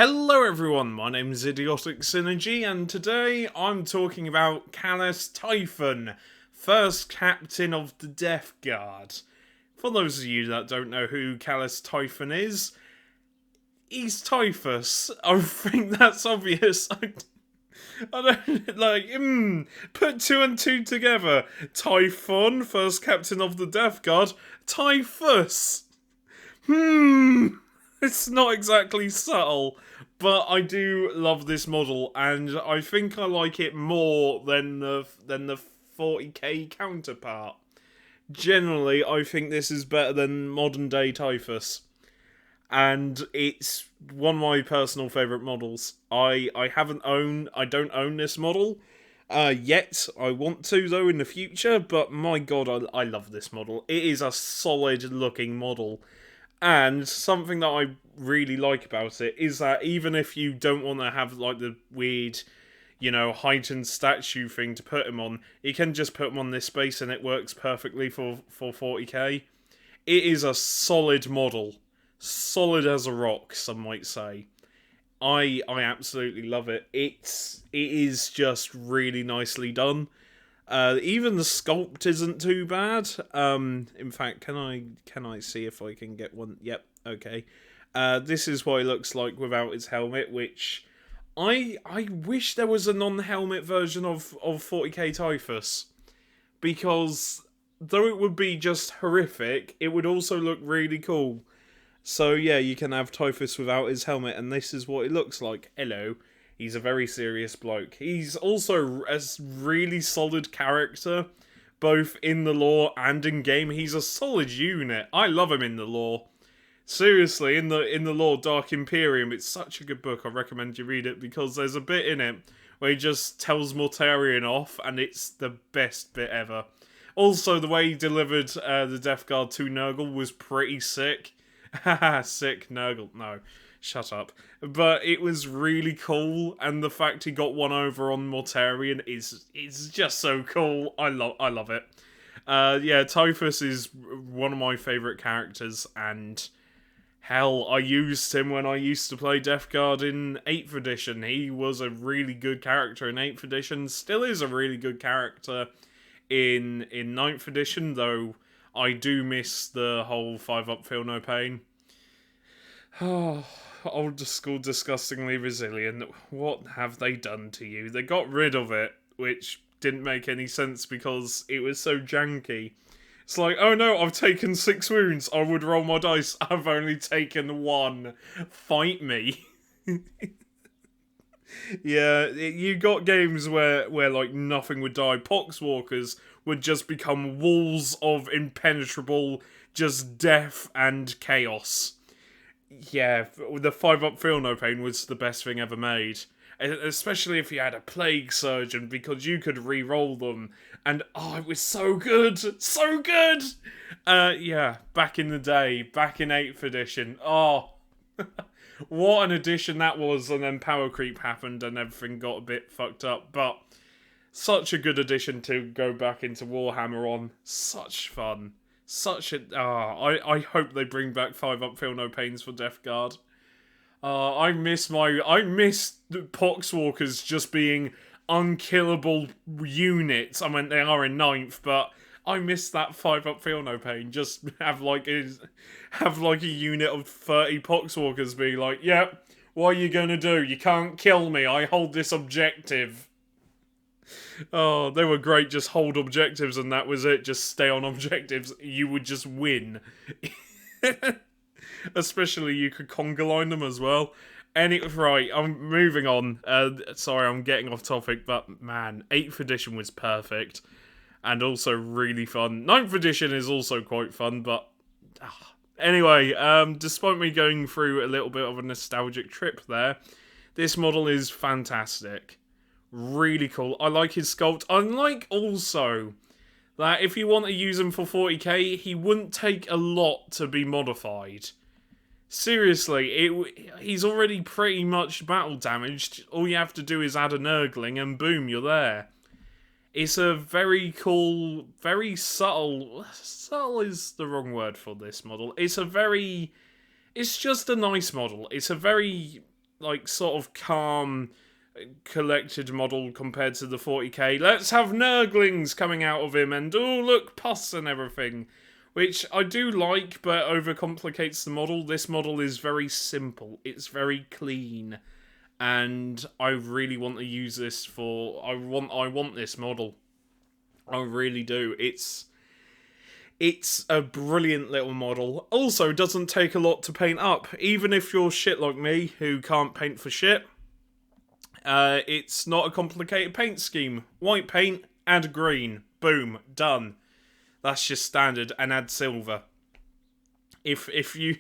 Hello everyone, my name is Idiotic Synergy, and today I'm talking about Calas Typhon, first captain of the Death Guard. For those of you that don't know who Calas Typhon is, he's Typhus. I think that's obvious. I don't, put two and two together. Typhon, first captain of the Death Guard, Typhus. It's not exactly subtle, but I do love this model, and I think I like it more than the 40k counterpart. Generally, I think this is better than modern day Typhus, and it's one of my personal favourite models. I don't own this model yet. I want to though in the future, but my god, I love this model. It is a solid looking model. And something that I really like about it is that even if you don't want to have like the weird, heightened statue thing to put him on, you can just put him on this space and it works perfectly for 40k. It is a solid model. Solid as a rock, some might say. I absolutely love it. It is just really nicely done. Even the sculpt isn't too bad. In fact, can I see if I can get one? Yep, okay. This is what it looks like without its helmet, which I wish there was a non-helmet version of 40k Typhus, because though it would be just horrific, it would also look really cool. So yeah, you can have Typhus without his helmet, and this is what it looks like. Hello. He's a very serious bloke. He's also a really solid character, both in the lore and in game. He's a solid unit. I love him in the lore. Seriously, in the lore, Dark Imperium, it's such a good book. I recommend you read it, because there's a bit in it where he just tells Mortarion off, and it's the best bit ever. Also, the way he delivered the Death Guard to Nurgle was pretty sick. Haha, sick, Nurgle. No. Shut up. But it was really cool, and the fact he got one over on Mortarion is just so cool. I love it. Yeah, Typhus is one of my favourite characters, and hell, I used him when I used to play Death Guard in 8th edition. He was a really good character in 8th edition, still is a really good character in 9th edition, though I do miss the whole 5-up feel no pain. Oh, old school disgustingly resilient. What have they done to you? They got rid of it, which didn't make any sense because it was so janky. It's like, oh no, I've taken 6 wounds. I would roll my dice. I've only taken 1. Fight me. Yeah, you got games where like nothing would die. Poxwalkers would just become walls of impenetrable just death and chaos. Yeah, the 5-up feel no pain was the best thing ever made. Especially if you had a plague surgeon, because you could re-roll them. And, oh, it was so good! So good! Yeah, back in the day, back in 8th edition. Oh, what an edition that was, and then power creep happened and everything got a bit fucked up. But such a good edition to go back into Warhammer on. Such fun. I hope they bring back 5-up feel no pains for Death Guard. I miss Poxwalkers just being unkillable units. I mean, they are in 9th, but I miss that 5-up feel no pain. Just have like a unit of 30 Poxwalkers being like, yep, what are you gonna do? You can't kill me. I hold this objective. Oh, they were great. Just hold objectives and that was it. Just stay on objectives. You would just win. Especially you could conga line them as well. Right, I'm moving on. Sorry, I'm getting off topic, but man, 8th edition was perfect. And also really fun. 9th edition is also quite fun, but... Anyway, despite me going through a little bit of a nostalgic trip there, this model is fantastic. Really cool. I like his sculpt. I like also that if you want to use him for 40k, he wouldn't take a lot to be modified. Seriously, he's already pretty much battle damaged. All you have to do is add a Nurgling and boom, you're there. It's a very cool, very subtle... Subtle is the wrong word for this model. It's just a nice model. It's a very... like, sort of calm, collected model compared to the 40k. Let's have nurglings coming out of him, and oh, look, pus and everything. Which I do like, but overcomplicates the model. This model is very simple. It's very clean. And I really want to use this for... I want this model. I really do. It's a brilliant little model. Also, doesn't take a lot to paint up. Even if you're shit like me, who can't paint for shit. It's not a complicated paint scheme. White paint, add green. Boom. Done. That's just standard, and add silver. If you...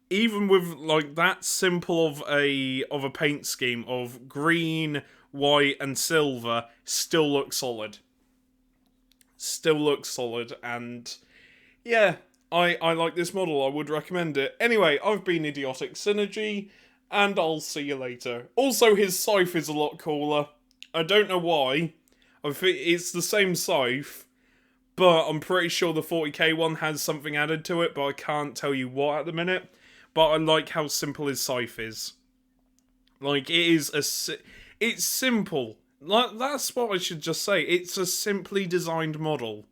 Even with, like, that simple of a paint scheme of green, white, and silver, still looks solid. Still looks solid, and... Yeah, I like this model. I would recommend it. Anyway, I've been Idiotic Synergy, and I'll see you later. Also, his scythe is a lot cooler. I don't know why. I think it's the same scythe, but I'm pretty sure the 40k one has something added to it, but I can't tell you what at the minute. But I like how simple his scythe is. Like, it's simple. Like, that's what I should just say. It's a simply designed model.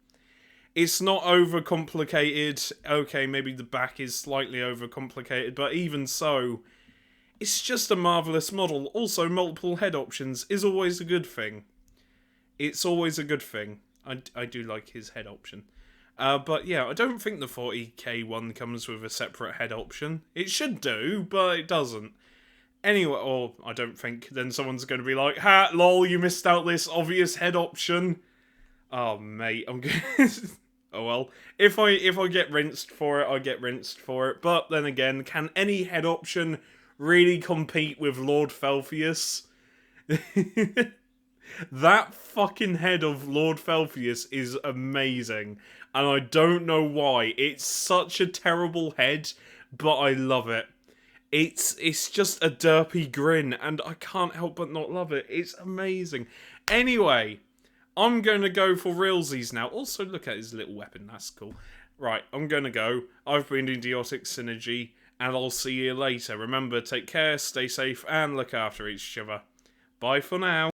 It's not overcomplicated. Okay, maybe the back is slightly overcomplicated, but even so, it's just a marvellous model. Also, multiple head options is always a good thing. It's always a good thing. I do like his head option. But yeah, I don't think the 40k one comes with a separate head option. It should do, but it doesn't. Anyway, or I don't think. Then someone's going to be like, "Ha, lol, you missed out this obvious head option." Oh, mate, I'm going oh well. If I get rinsed for it, I get rinsed for it. But then again, can any head option really compete with Lord Felthius? That fucking head of Lord Felthius is amazing. And I don't know why. It's such a terrible head, but I love it. It's just a derpy grin, and I can't help but not love it. It's amazing. Anyway, I'm going to go for realsies now. Also, look at his little weapon. That's cool. Right, I'm going to go. I've been Idiotic Synergy, and I'll see you later. Remember, take care, stay safe, and look after each other. Bye for now.